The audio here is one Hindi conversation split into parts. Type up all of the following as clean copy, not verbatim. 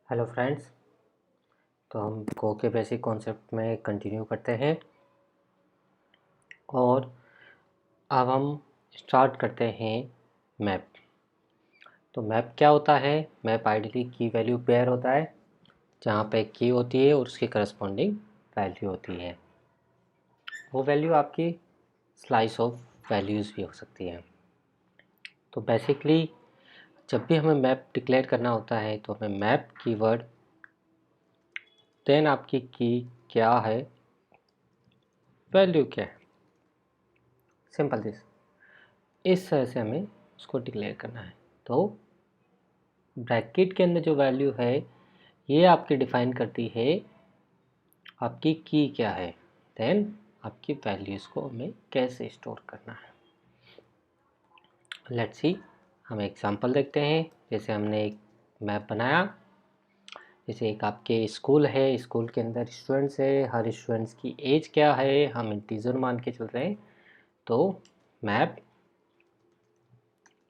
Hello friends. तो हम गो के बेसिक कॉन्सेप्ट में कंटिन्यू करते हैं और अब हम स्टार्ट करते हैं मैप। तो मैप क्या होता है? मैप आइडियली की वैल्यू पेयर होता है जहाँ पे की होती है और उसकी करस्पॉन्डिंग वैल्यू होती है। वो वैल्यू आपकी स्लाइस ऑफ वैल्यूज़ भी हो सकती है। तो बेसिकली जब भी हमें मैप डिक्लेयर करना होता है तो हमें मैप कीवर्ड देन आपकी की क्या है, वैल्यू क्या है, सिंपल दिस, इस तरह से हमें उसको डिक्लेयर करना है। तो ब्रैकेट के अंदर जो वैल्यू है ये आपकी डिफाइन करती है आपकी की क्या है, देन आपकी वैल्यूज़ को हमें कैसे स्टोर करना है। लेट्स सी, हम एग्जांपल देखते हैं। जैसे हमने एक मैप बनाया, जैसे एक आपके स्कूल है, स्कूल के अंदर स्टूडेंट्स है, हर स्टूडेंट्स की एज क्या है हम इंटीजर मान के चल रहे हैं। तो मैप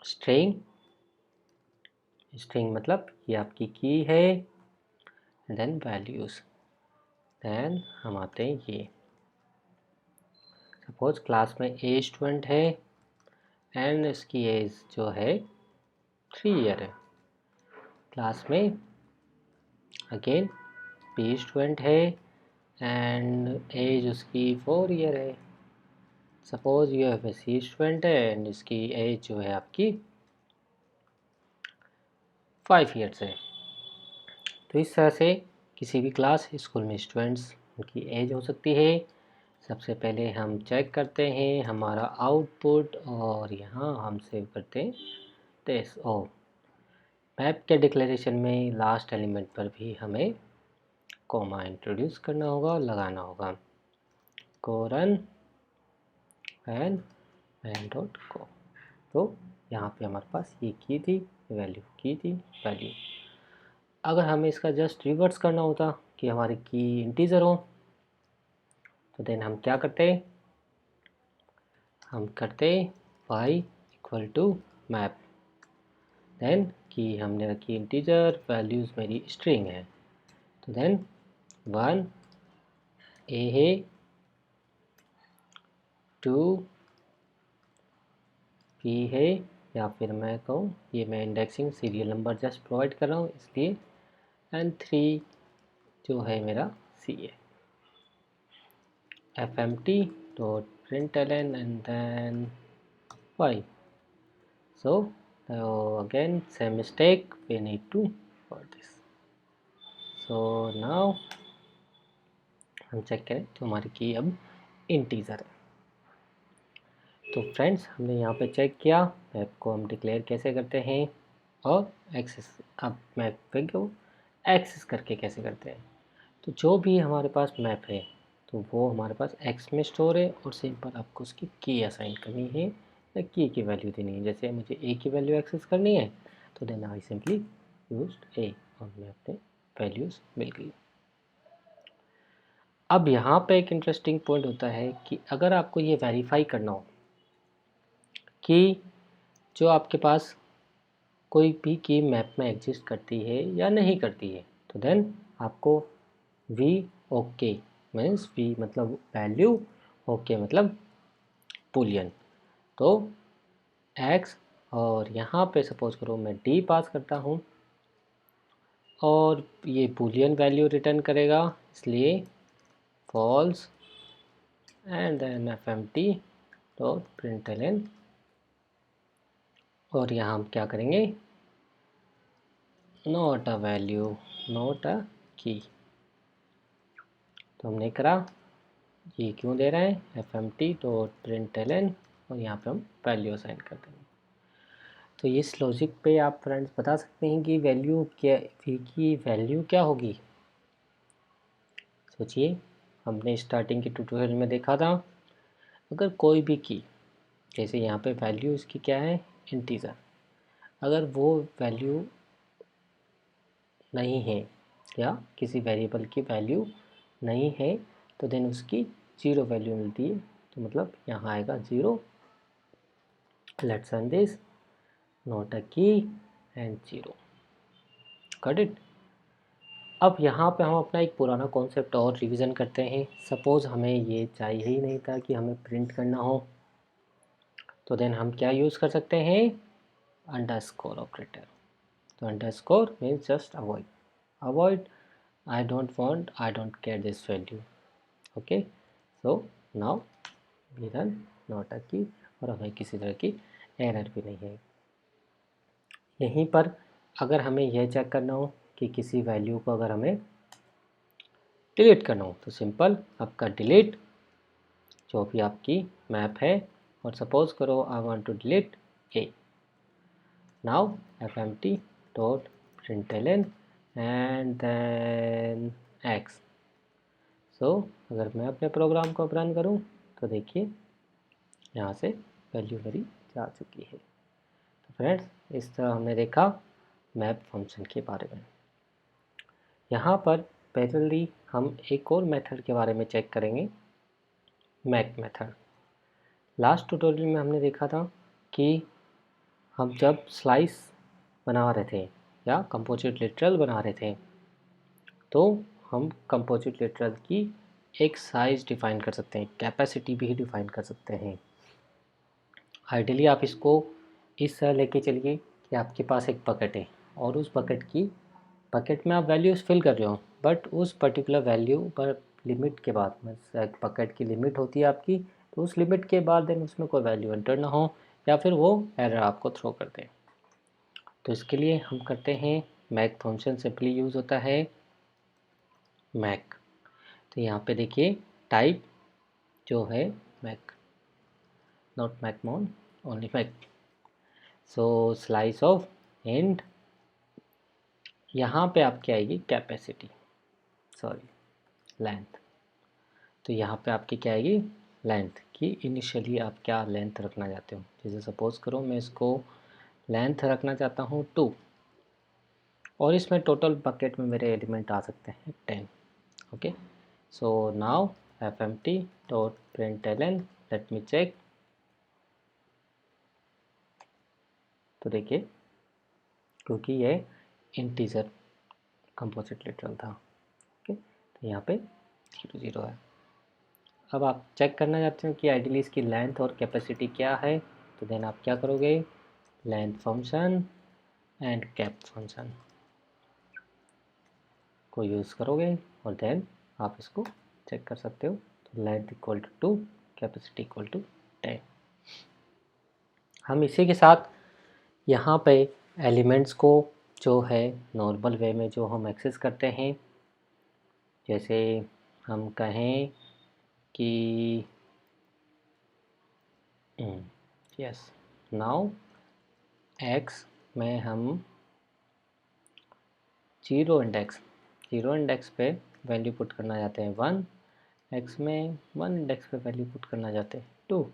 स्ट्रिंग, स्ट्रिंग मतलब ये आपकी की है, देन वैल्यूज़, देन हम आते हैं ये। सपोज क्लास में ए स्टूडेंट है एंड इसकी एज जो है 3 ईयर है। क्लास में अगेन बी स्टूडेंट है एंड एज उसकी 4 ईयर है। सपोज ये है सी स्टूडेंट है एंड इसकी एज जो है आपकी 5 ईयर्स है। तो इस तरह से किसी भी क्लास स्कूल में स्टूडेंट्स उनकी एज हो सकती है। सबसे पहले हम चेक करते हैं हमारा आउटपुट और यहाँ हम सेव करते हैं दिस। ओ मैप के डिक्लेरेशन में लास्ट एलिमेंट पर भी हमें कॉमा इंट्रोड्यूस करना होगा और लगाना होगा कोरन एंड मैन डॉट को। तो यहाँ पे हमारे पास ये की थी वैल्यू, की थी वैल्यू। अगर हमें इसका जस्ट रिवर्स करना होता कि हमारी की इंटीजर हो तो देन हम क्या करते, हम करते y equal to map, then key हमने रखी इंटीजर, वैल्यूज़ मेरी स्ट्रिंग है। तो देन 1 ए है, 2 पी है, या फिर मैं कहूँ ये मैं indexing serial number just provide कर रहा हूँ इसलिए, एंड 3 जो है मेरा सी है। fmt dot println and then y. So again same mistake we need to for this. So now हम चेक करें तो हमारी की अब इंटीजर है। तो फ्रेंड्स हमने यहाँ पे चेक किया मैप को हम डिक्लेयर कैसे करते हैं और एक्सेस, अब मैप पे को एक्सेस करके कैसे करते हैं। तो जो भी हमारे पास मैप है तो वो हमारे पास एक्स में स्टोर है और सिंपल आपको उसकी की असाइन करनी है या की वैल्यू देनी है। जैसे मुझे ए की वैल्यू एक्सेस करनी है तो देन आई सिंपली यूज्ड ए और मैं अपने वैल्यूज़ मिल गई। अब यहाँ पे एक इंटरेस्टिंग पॉइंट होता है कि अगर आपको ये वेरीफाई करना हो कि जो आपके पास कोई भी की मैप में एग्जिस्ट करती है या नहीं करती है तो देन आपको वी ओके मीन्स वी मतलब वैल्यू, ओके मतलब बुलियन। तो एक्स और यहाँ पे सपोज करो मैं डी पास करता हूँ और ये बुलियन वैल्यू रिटर्न करेगा इसलिए false and then fmt dot println और यहाँ हम क्या करेंगे not a value not a key. तो हमने करा, ये क्यों दे रहे हैं fmt डॉट println और यहाँ पे हम वैल्यू असाइन कर देंगे। तो इस लॉजिक पे आप फ्रेंड्स बता सकते हैं कि वैल्यू क्या, वी की वैल्यू क्या होगी। सोचिए, हमने स्टार्टिंग के ट्यूटोरियल में देखा था अगर कोई भी की, जैसे यहाँ पे वैल्यू इसकी क्या है इंटीजर, अगर वो वैल्यू नहीं है या किसी वेरिएबल की वैल्यू नहीं है तो देन उसकी ज़ीरो वैल्यू मिलती है। तो मतलब यहाँ आएगा zero, let's run this, not a की एंड ज़ीरो, गॉट इट। अब यहाँ पे हम अपना एक पुराना कॉन्सेप्ट और रिवीजन करते हैं। सपोज़ हमें ये चाहिए ही नहीं था कि हमें प्रिंट करना हो, तो देन हम क्या यूज़ कर सकते हैं, अंडरस्कोर ऑपरेटर। तो underscore means just avoid I don't care this value. Okay, so now we run not a key और हमें किसी तरह की एरर भी नहीं है। यहीं पर अगर हमें यह चेक करना हो कि किसी वैल्यू को अगर हमें डिलीट करना हो, तो सिंपल आपका डिलीट जो भी आपकी मैप है, और सपोज करो I want to delete A. Now fmt dot println and then x। So अगर मैं अपने प्रोग्राम को रन करूं तो देखिए यहाँ से वैल्यू मेरी जा चुकी है। तो फ्रेंड्स, इस तरह हमने देखा मैप फंक्शन के बारे में। यहाँ पर पैरेलली हम एक और मेथड के बारे में चेक करेंगे, मैक मेथड। लास्ट ट्यूटोरियल में हमने देखा था कि हम जब स्लाइस बना रहे थे या कंपोजिट लिटरल बना रहे थे, तो हम कंपोजिट लिटरल की एक साइज़ डिफ़ाइन कर सकते हैं, कैपेसिटी भी डिफ़ाइन कर सकते हैं। आइडियली आप इसको इस तरह लेके चलिए कि आपके पास एक बकेट है और उस बकेट में आप वैल्यूज़ फिल कर रहे हो, बट उस पर्टिकुलर वैल्यू पर लिमिट के बाद, मतलब बकेट की लिमिट होती है आपकी, तो उस लिमिट के बाद देन उसमें कोई वैल्यू एंटर ना हो या फिर वो एरर आपको थ्रो कर दें। तो इसके लिए हम करते हैं मैक फंक्शन। सिंपली यूज़ होता है मैक। तो यहाँ पे देखिए टाइप जो है मैक, नॉट मैक मोन, only make. So slice of and, यहाँ पे आपकी आएगी कैपेसिटी, सॉरी लेंथ। तो यहाँ पे आपकी क्या आएगी, लेंथ की इनिशियली आप क्या लेंथ रखना चाहते हो। जैसे सपोज़ करो मैं इसको लेंथ रखना चाहता हूँ 2, और इसमें टोटल बकेट में मेरे एलिमेंट आ सकते हैं 10। Okay, so now fmt dot println, let me check. तो देखिए क्योंकि ये इंटीजर कंपोजिट लिटरल था, ओके, तो यहाँ पे 0 है। अब आप चेक करना चाहते हो कि आइडियली इसकी लेंथ और कैपेसिटी क्या है, तो देन आप क्या करोगे, length function and cap function को यूज़ करोगे और देन आप इसको चेक कर सकते हो। तो length equal to 2, capacity equal to 10। हम इसी के साथ यहाँ पे एलिमेंट्स को जो है नॉर्मल वे में जो हम एक्सेस करते हैं, जैसे हम कहें कि यस नाउ एक्स में हम जीरो इंडेक्स पे वैल्यू पुट करना चाहते हैं 1, एक्स में 1 इंडेक्स पे वैल्यू पुट करना चाहते हैं 2।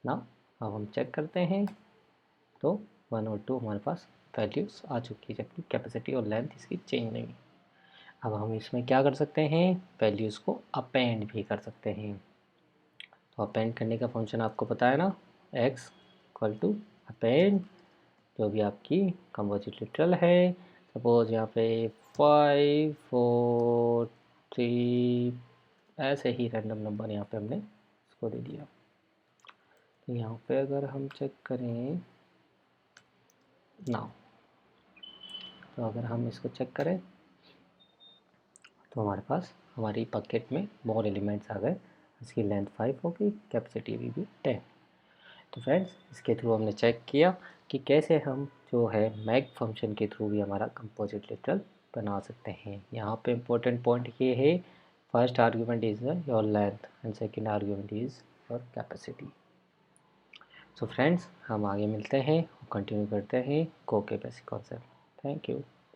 नाउ अब हम चेक करते हैं, तो 1 और 2 हमारे पास वैल्यूज़ आ चुकी है, जबकि कैपेसिटी और लेंथ इसकी चेंज नहीं। अब हम इसमें क्या कर सकते हैं, वैल्यूज़ को अपेंड भी कर सकते हैं। तो अपेंड करने का फंक्शन आपको पता है ना, एक्स इक्वल टू अपेंड जो भी आपकी कंपोजिट लिटरल है। सपोज यहाँ पे 5 4 3 ऐसे ही रैंडम नंबर यहाँ पे हमने इसको दे दिया। तो यहाँ पे अगर हम चेक करें नाउ, तो अगर हम इसको चेक करें तो हमारे पास हमारी बकेट में मोर एलिमेंट्स आ गए। इसकी लेंथ 5 होगी, कैपेसिटी भी 10। तो फ्रेंड्स, इसके थ्रू हमने चेक किया कि कैसे हम जो है मैक फंक्शन के थ्रू भी हमारा कंपोजिट लिटरल बना सकते हैं। यहाँ पे इम्पोर्टेंट पॉइंट ये है, first argument is your length and second argument is your capacity. So friends, हम आगे मिलते हैं और कंटिन्यू करते हैं गो के बेसिक कॉन्सेप्ट। Thank you.